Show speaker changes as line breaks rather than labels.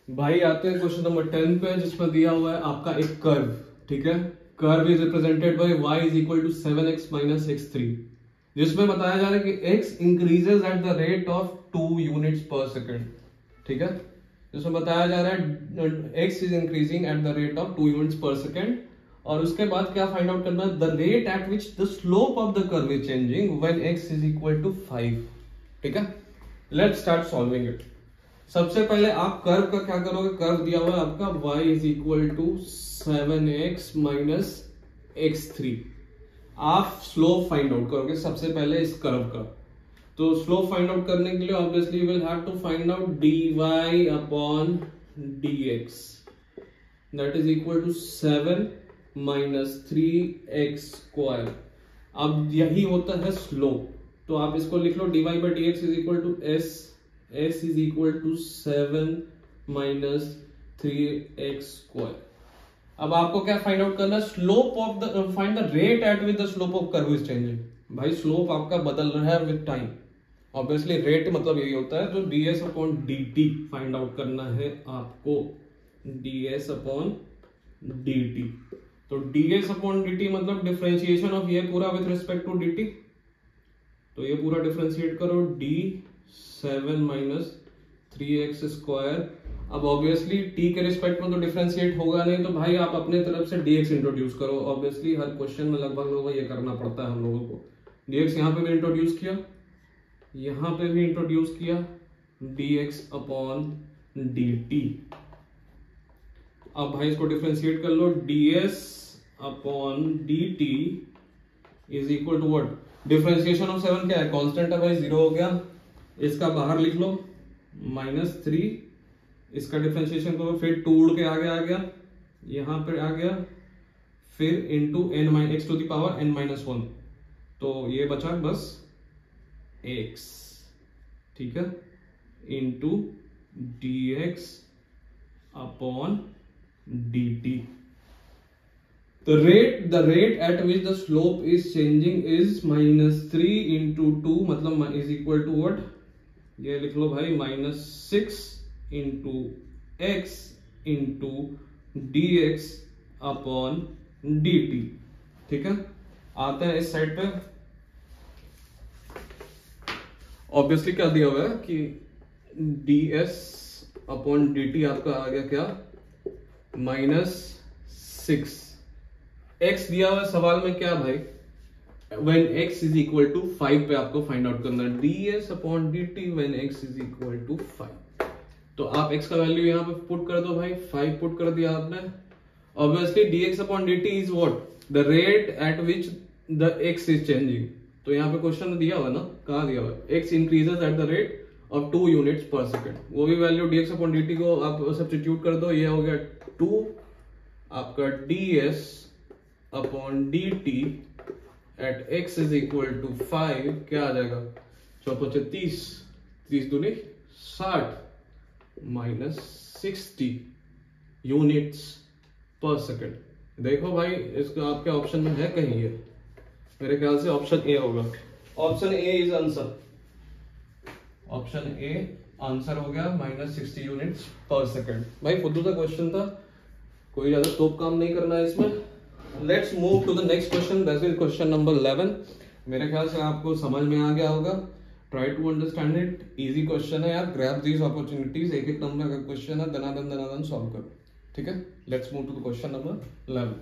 भाई आते हैं क्वेश्चन नंबर 10 पे, जिसमें दिया हुआ है आपका एक कर्व। ठीक है, curve is represented by y is equal to 7x minus x3, जिसमें बताया जा रहा है कि x increases at the rate of 2 units per second. ठीक है, जिसमें बताया जा रहा है x is increasing at the rate of 2 units per second, और उसके बाद क्या फाइंड आउट करना है, the rate at which the slope of the curve is changing when x is equal to 5। ठीक है, लेट्स स्टार्ट सॉल्विंग इट। सबसे पहले आप कर्व का क्या करोगे, कर्व दिया हुआ है आपका y is equal to 7x minus x3। आप स्लोप फाइंड आउट करोगे सबसे पहले इस कर्व का। तो स्लोप फाइंड आउट करने के लिए obviously will have to find out dy upon dx, that is equal to 7 minus 3x square. अब यही होता है स्लोप, तो आप इसको लिख लो dy by D X is equal to s is equal to 7 minus 3x square। अब आपको क्या फाइंड आउट करना है, slope of the find the rate at with the slope of curve is changing. भाई स्लोप आपका बदल रहा है विद टाइम, ऑब्वियसली रेट मतलब यही होता है। तो ds upon dt find out करना है आपको, ds अपॉन dt। तो ds अपॉन dt मतलब डिफरेंशिएशन ऑफ ये पूरा विद रिस्पेक्ट टू dt। तो ये पूरा डिफरेंशिएट करो, d 7 माइनस 3x स्क्वायर। अब ऑब्वियसली t के रिस्पेक्ट में तो डिफरेंशिएट होगा नहीं, तो भाई आप अपने तरफ से dx इंट्रोड्यूस करो। ऑब्वियसली हर क्वेश्चन में लगभग ये करना पड़ता है हम लोगों को। dx यहाँ पे भी इंट्रोड्यूस किया, यहाँ पे भी इंट्रोड्यूस किया, dx अपॉन dt। अब भाई इसको डिफरेंशिएट कर लो, ds upon dt is equal to what, differentiation of 7 क्या है, कांस्टेंट है भाई, 0 हो गया। इसका बाहर लिख लो -3, इसका डिफरेंशिएशन करो, फिर 2 उड़ के आगे आ गया, यहां पर आ गया, फिर into x to the power n-1, तो ये बचा बस x। ठीक है, into dx upon dt। The rate at which the slope is changing is -3 into 2, मतलब is equal to what, ये लिख लो भाई -6 into x into dx upon dt। ठीक है, आता है इस साइड पे। ऑब्वियसली क्या दिया हुआ है कि ds अपॉन dt आपका आ गया क्या, -6। x दिया हुआ सवाल में क्या भाई, when x is equal to 5 पे आपको फाइंड आउट करना है, ds upon dt when x is equal to 5। तो आप x का वैल्यू यहाँ पे पुट कर दो भाई, 5 पुट कर दिया आपने। Obviously dx upon dt is what, the rate at which the x is changing. तो यहाँ पे क्वेश्चन दिया हुआ ना, कहाँ दिया हुआ, x increases eight the rate of 2 units पर सेकेंड। वो भी वैल्यू dx अपॉन dt को आप सब्स्टिट्यूट कर दो, ये हो गया 2 आपका ds upon dt at x is equal to 5, क्या आ जाएगा, 4-25, 30 दूनी 60 माइनस 60 यूनिट्स पर सेकेंड। देखो भाई इसका आपके ऑप्शन में है कहीं, ये मेरे ख्याल से ऑप्शन ए होगा। Option A is answer, option A answer हो गया, -60 यूनिट्स पर सेकेंड। भाई फुद्दू सा क्वेश्चन था, कोई ज्यादा तोप काम नहीं करना है इसमें। Let's move to the next question, that is question number 11। मेरे ख्याल से आपको समझ में आ गया होगा, try to understand it. Easy question है यार, ग्रैब दीज अपॉर्चुनिटीज, एक नंबर का क्वेश्चन है, दनादन सॉल्व करो। ठीक है, let's move to the question number 11।